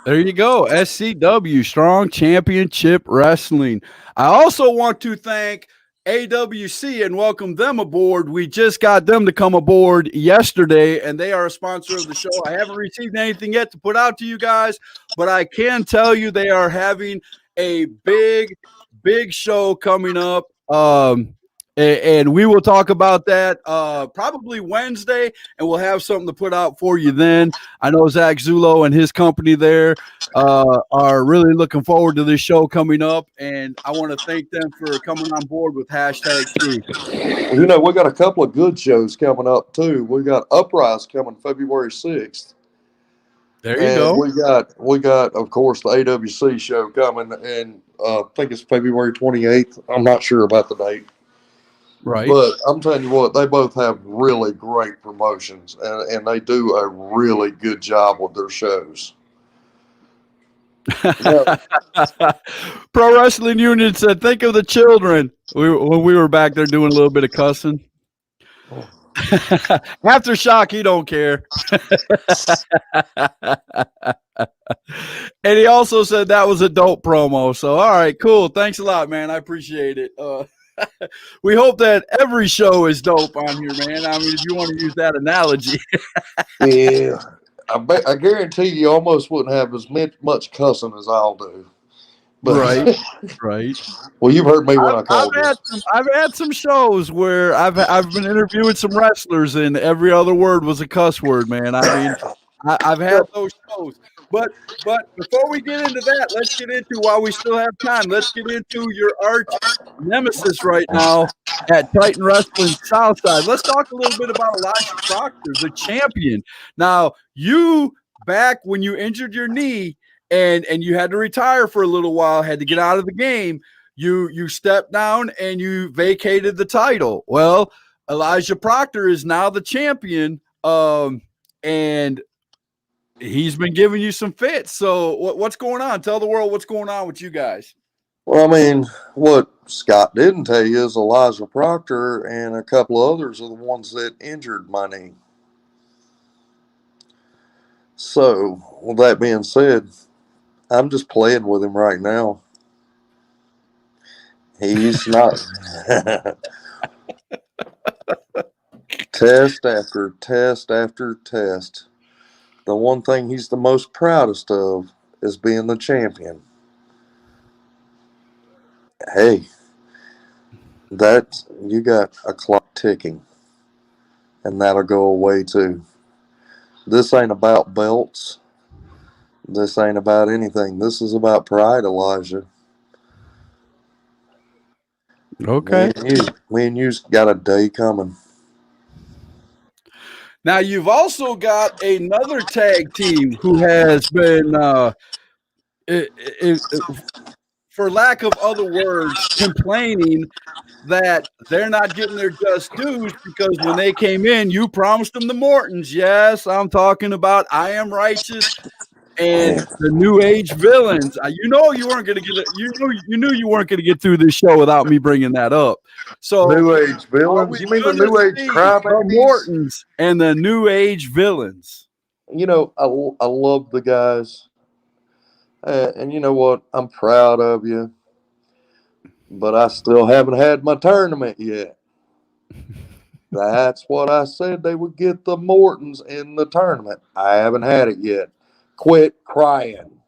There you go. SCW, Strong Championship Wrestling. I also want to thank AWC and welcome them aboard. We just got them to come aboard yesterday, and they are a sponsor of the show. I haven't received anything yet to put out to you guys, but I can tell you they are having a big show coming up. And we will talk about that probably Wednesday, and we'll have something to put out for you then. I know Zach Zulo and his company there are really looking forward to this show coming up, and I want to thank them for coming on board with Hashtag Truth. You know, we got a couple of good shows coming up too. We got Uprise coming February 6th. There you go. We got of course the AWC show coming, and I think it's February 28th. I'm not sure about the date. Right. But I'm telling you what, they both have really great promotions, and they do a really good job with their shows. Pro Wrestling Union said, think of the children. When we were back there doing a little bit of cussing. Aftershock, he don't care. And he also said that was a dope promo. So, all right, cool. Thanks a lot, man. I appreciate it. We hope that every show is dope on here, man. I mean, if you want to use that analogy. Yeah. I guarantee you almost wouldn't have as much cussing as I'll do. But, right. Well, you've heard me when I called this. I've had some shows where I've been interviewing some wrestlers, and every other word was a cuss word, man. I mean, I've had those shows. But before we get into that, let's get into, while we still have time, let's get into your arch nemesis right now at Titan Wrestling Southside. Let's talk a little bit about Elijah Proctor, the champion. Now, you, back when you injured your knee and you had to retire for a little while, had to get out of the game, you stepped down and you vacated the title. Well, Elijah Proctor is now the champion, and he's been giving you some fits. So what's going on? Tell the world what's going on with you guys. Well, I mean, what Scott didn't tell you is Elijah Proctor and a couple of others are the ones that injured my knee. So, with that being said, I'm just playing with him right now. He's not. Test after test after test. The one thing he's the most proudest of is being the champion. Hey, you got a clock ticking, and that'll go away too. This ain't about belts. This ain't about anything. This is about pride, Elijah. Okay. Me and you's got a day coming. Now, you've also got another tag team who has been for lack of other words, complaining that they're not getting their just dues because when they came in, you promised them the Mortons. Yes, I'm talking about I Am Righteous and the New Age villains. You know you weren't going to get it. You knew you weren't going to get through this show without me bringing that up. So New Age are villains? we You mean the going to New Age see the crybabies? Mortons and the New Age villains? You know, I love the guys. And you know what? I'm proud of you. But I still haven't had my tournament yet. That's what I said. They would get the Mortons in the tournament. I haven't had it yet. Quit crying.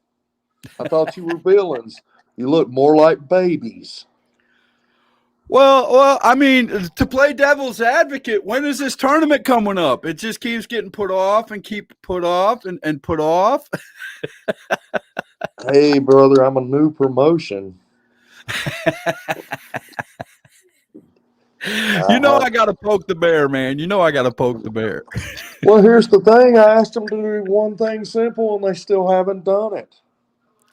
I thought you were villains. You look more like babies. Well, I mean, to play devil's advocate, when is this tournament coming up? It just keeps getting put off and keep put off and put off. Hey, brother, I'm a new promotion. You know I got to poke the bear, man. You know I got to poke the bear. Well, here's the thing. I asked them to do one thing simple, and they still haven't done it.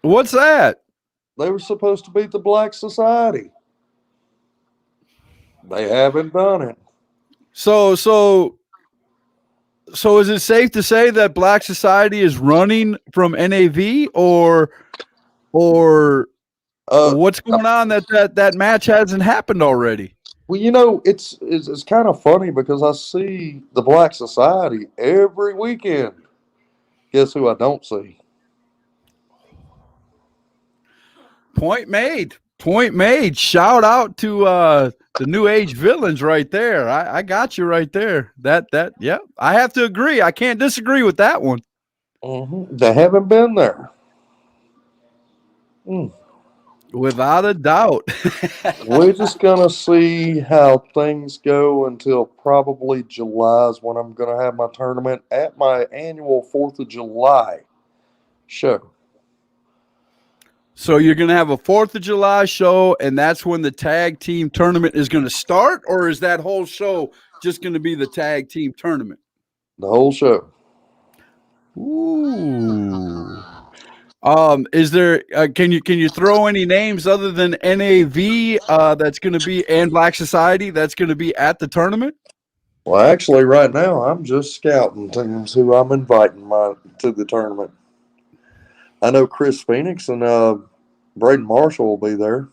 What's that? They were supposed to beat the Black Society. They haven't done it. So is it safe to say that Black Society is running from NAV or what's going on that match hasn't happened already? Well, you know, it's kind of funny because I see the Black Society every weekend. Guess who I don't see? Point made. Point made. Shout out to the New Age villains right there. I got you right there. Yeah. I have to agree. I can't disagree with that one. Mm-hmm. They haven't been there. Without a doubt. We're just gonna see how things go until probably July is when I'm gonna have my tournament at my annual 4th of July show. So you're going to have a 4th of July show, and that's when the tag team tournament is going to start, or is that whole show just going to be the tag team tournament? The whole show. Ooh. Is there? Can you throw any names other than NAV that's going to be and Black Society that's going to be at the tournament? Well, actually, right now I'm just scouting teams who I'm inviting to the tournament. I know Chris Phoenix and Braden Marshall will be there.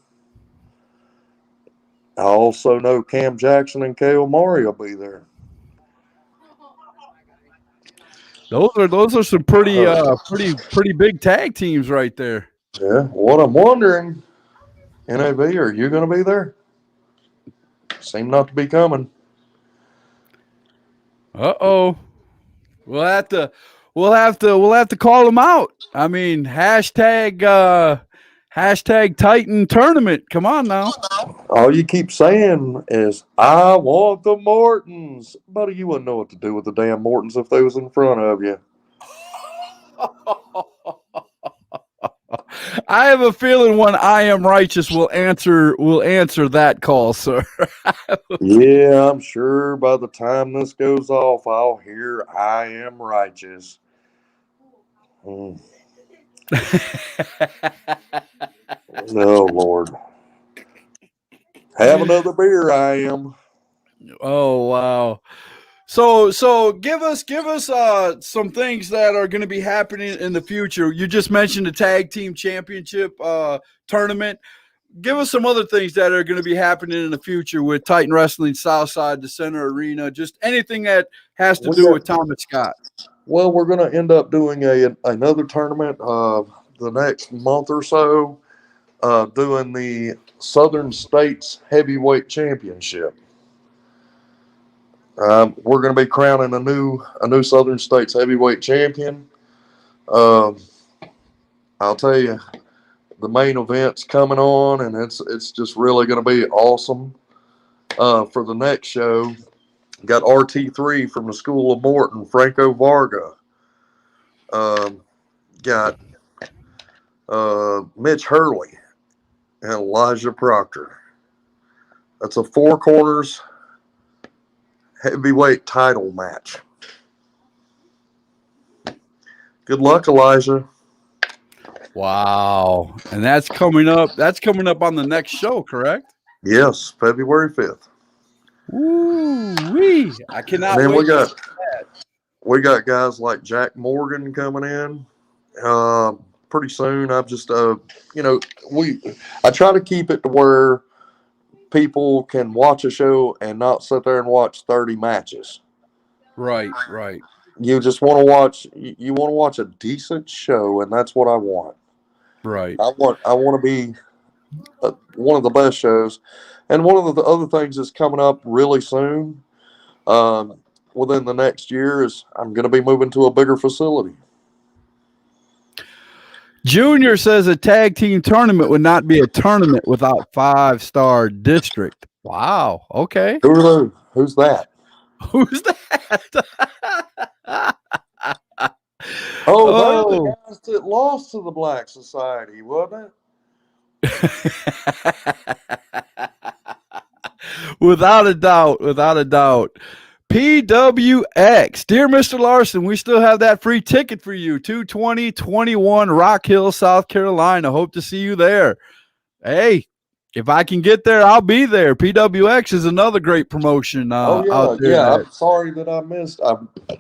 I also know Cam Jackson and Kale Murray will be there. Those are some pretty big tag teams right there. Yeah. What I'm wondering, NAV, are you going to be there? Seem not to be coming. Uh-oh. We'll have to call them out. I mean, hashtag Titan tournament. Come on now. All you keep saying is, I want the Mortons. Buddy, you wouldn't know what to do with the damn Mortons if they was in front of you. I have a feeling when I Am Righteous will answer that call, sir. Yeah, I'm sure by the time this goes off, I'll hear I Am Righteous. Oh, Lord. Have another beer, I am. Oh, wow. So give us some things that are going to be happening in the future. You just mentioned the tag team championship tournament. Give us some other things that are going to be happening in the future with Titan Wrestling Southside, the Center Arena, just anything that has to do with Thomas Scott. Well, we're going to end up doing another tournament the next month or so, doing the Southern States Heavyweight Championship. We're going to be crowning a new Southern States Heavyweight Champion. I'll tell you, the main event's coming on, and it's just really going to be awesome. For the next show, got RT3 from the School of Morton, Franco Varga. Got Mitch Hurley and Elijah Proctor. That's a 4 corners heavyweight title match. Good luck, Elijah. Wow. And that's coming up. That's coming up on the next show, correct? Yes, February 5th. Ooh-wee. I And cannot then wait. we got guys like Jack Morgan coming in pretty soon. I've just I try to keep it to where people can watch a show and not sit there and watch 30 matches. Right, right. You just want to watch. You want to watch a decent show, and that's what I want. Right. I want to be one of the best shows, and one of the other things that's coming up really soon, within the next year, is I'm going to be moving to a bigger facility. Junior says a tag team tournament would not be a tournament without 5-star district. Wow. Okay. Who are those? Who's that? Who's that? Oh, they're the guys that lost to the Black Society, wasn't it? Without a doubt. Without a doubt. PWX. Dear Mr. Larson, we still have that free ticket for you. 2/20/21 Rock Hill, South Carolina. Hope to see you there. Hey, if I can get there, I'll be there. PWX is another great promotion out there. Yeah. I'm sorry that I missed.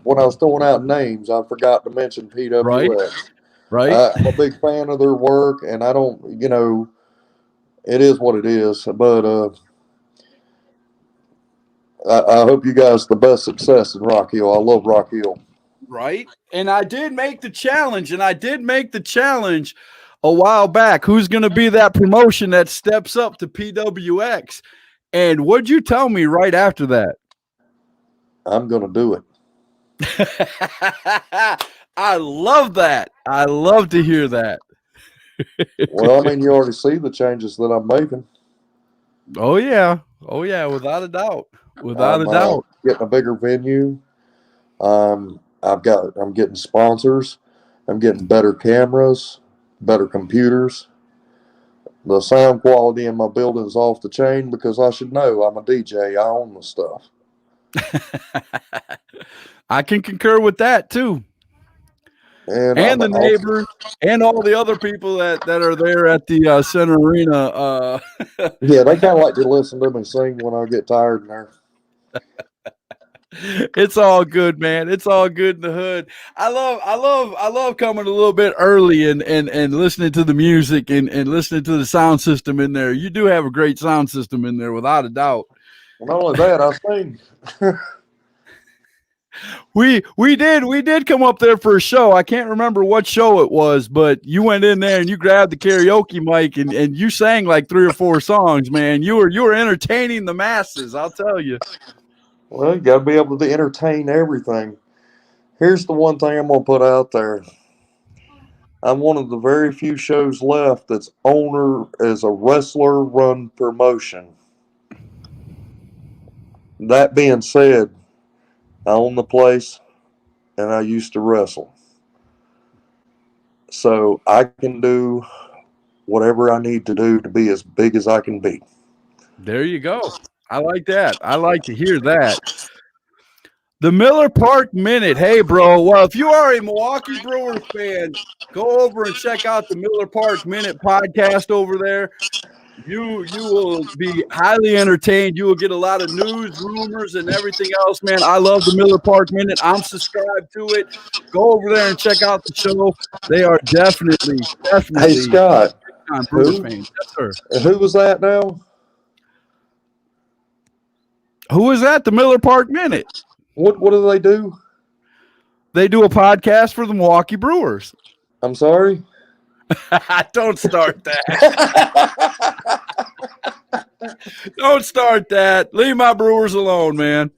When I was throwing out names, I forgot to mention PWX. Right. I'm a big fan of their work, and I don't, it is what it is. But I hope you guys the best success in Rock Hill. I love Rock Hill. Right. And I did make the challenge, a while back. Who's going to be that promotion that steps up to PWX? And what'd you tell me right after that? I'm going to do it. I love that. I love to hear that. Well, I mean, you already see the changes that I'm making. Oh, yeah. Oh, yeah. Without a doubt. Without a doubt. Getting a bigger venue. I'm getting sponsors. I'm getting better cameras, better computers. The sound quality in my building is off the chain because I should know. I'm a DJ. I own the stuff. I can concur with that too. And the neighbors and all the other people that are there at the Center Arena. Yeah, they kind of like to listen to me sing when I get tired in there. It's all good, man. It's all good in the hood. I love coming a little bit early and listening to the music and listening to the sound system in there. You do have a great sound system in there, without a doubt. Well, not only that, I sing. We did come up there for a show. I can't remember what show it was, but you went in there and you grabbed the karaoke mic and you sang like 3 or 4 songs, man. You were entertaining the masses, I'll tell you. Well, you got to be able to entertain everything. Here's the one thing I'm going to put out there. I'm one of the very few shows left that's owner as a wrestler-run promotion. That being said, I own the place, and I used to wrestle. So I can do whatever I need to do to be as big as I can be. There you go. I like that. I like to hear that. The Miller Park Minute. Hey, bro. Well, if you are a Milwaukee Brewers fan, go over and check out the Miller Park Minute podcast over there. You will be highly entertained. You will get a lot of news, rumors, and everything else, man. I love the Miller Park Minute. I'm subscribed to it. Go over there and check out the show. They are definitely. Hey, Scott. Brewers fans. Yes, sir. Who was that now? Who is that? The Miller Park Minute. What do they do? They do a podcast for the Milwaukee Brewers. I'm sorry? Don't start that. Don't start that. Leave my Brewers alone, man.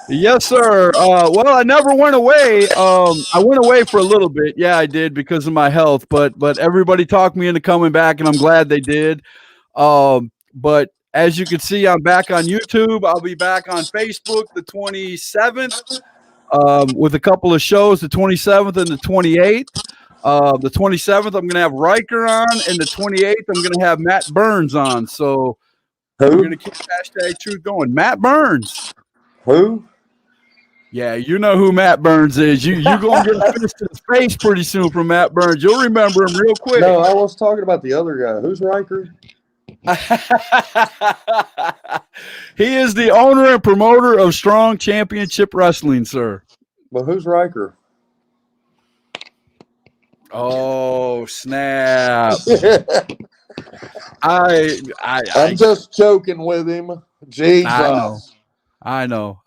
Yes, sir. Well, I never went away. I went away for a little bit. Yeah, I did because of my health. But everybody talked me into coming back, and I'm glad they did. But as you can see, I'm back on YouTube. I'll be back on Facebook the 27th with a couple of shows, the 27th and the 28th. The 27th, I'm going to have Riker on, and the 28th, I'm going to have Matt Burns on. So we're going to keep hashtag truth going. Matt Burns. Who? Yeah, you know who Matt Burns is. You gonna get a fist in his face pretty soon from Matt Burns. You'll remember him real quick. No, I was talking about the other guy. Who's Riker? He is the owner and promoter of Strong Championship Wrestling, sir. But who's Riker? Oh, snap. I'm just joking with him. Jesus. I know.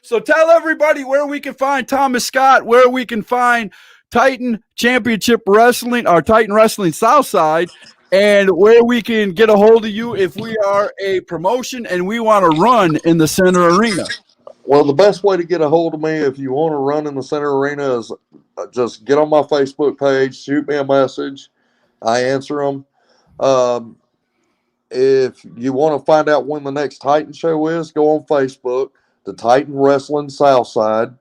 So tell everybody where we can find Thomas Scott, where we can find Titan Championship Wrestling, or Titan Wrestling Southside, and where we can get a hold of you if we are a promotion and we want to run in the center arena. Well, the best way to get a hold of me if you want to run in the center arena is just get on my Facebook page, shoot me a message. I answer them. If you want to find out when the next Titan show is, go on Facebook, the Titan Wrestling Southside.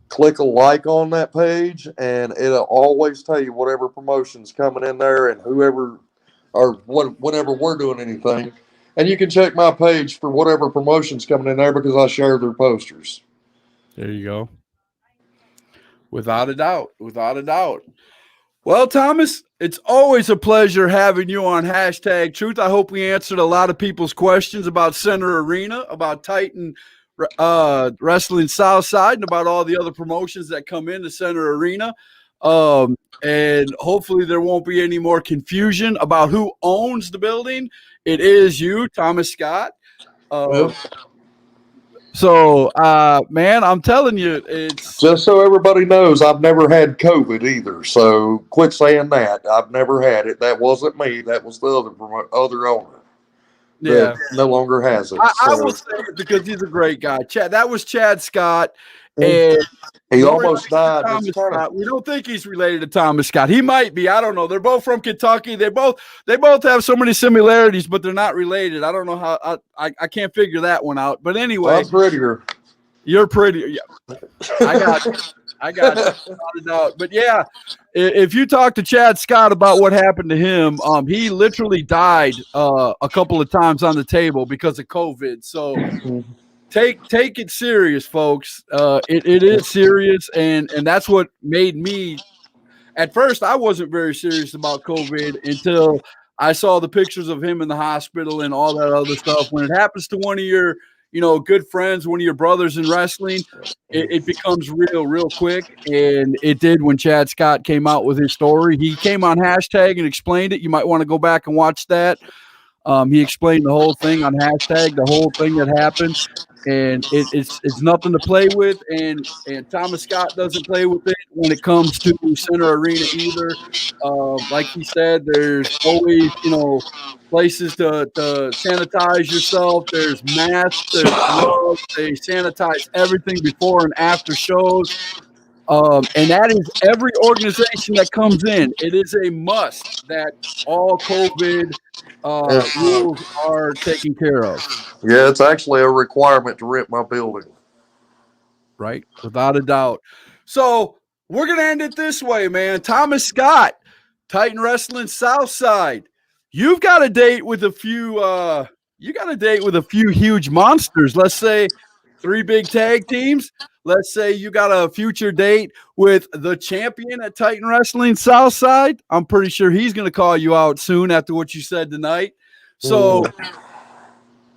Click a like on that page, and it'll always tell you whatever promotion's coming in there and whoever or whenever we're doing anything. And you can check my page for whatever promotion's coming in there because I share their posters. There you go. Without a doubt. Well, Thomas, it's always a pleasure having you on Hashtag Truth. I hope we answered a lot of people's questions about Center Arena, about Titan Wrestling Southside, and about all the other promotions that come into Center Arena. And hopefully there won't be any more confusion about who owns the building. It is you, Thomas Scott. So, man, I'm telling you, it's just so everybody knows, I've never had COVID either. So quit saying that. I've never had it. That wasn't me. That was the other owner. Yeah, no longer has it. I will say it because he's a great guy. Chad, that was Chad Scott, and he almost died. We don't think he's related to Thomas Scott. He might be. I don't know. They're both from Kentucky. They both have so many similarities, but they're not related. I don't know how. I can't figure that one out. But anyway, I'm prettier. You're prettier. Yeah, I got it. But yeah, if you talk to Chad Scott about what happened to him, he literally died a couple of times on the table because of COVID. So take it serious, folks. It is serious, and that's what made me. At first, I wasn't very serious about COVID until I saw the pictures of him in the hospital and all that other stuff. When it happens to one of your good friends, one of your brothers in wrestling, it becomes real quick. And it did when Chad Scott came out with his story. He came on Hashtag and explained it. You might want to go back and watch that. He explained the whole thing on Hashtag, the whole thing that happened. And it's nothing to play with. And Thomas Scott doesn't play with it when it comes to Center Arena either. Like he said, there's always, places to sanitize yourself. There's masks, there's gloves. They sanitize everything before and after shows. And that is every organization that comes in. It is a must that all COVID rules are taken care of. Yeah, it's actually a requirement to rent my building. Right, without a doubt. So we're going to end it this way, man. Thomas Scott, Titan Wrestling Southside. You've got a date with a few huge monsters. Let's say 3 big tag teams. Let's say you got a future date with the champion at Titan Wrestling Southside. I'm pretty sure he's going to call you out soon after what you said tonight. So,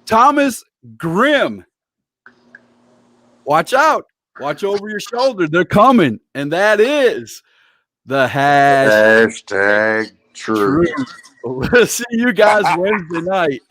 Thomas Grimm, watch out. Watch over your shoulder. They're coming. And that is the hashtag truth. We'll see you guys Wednesday night.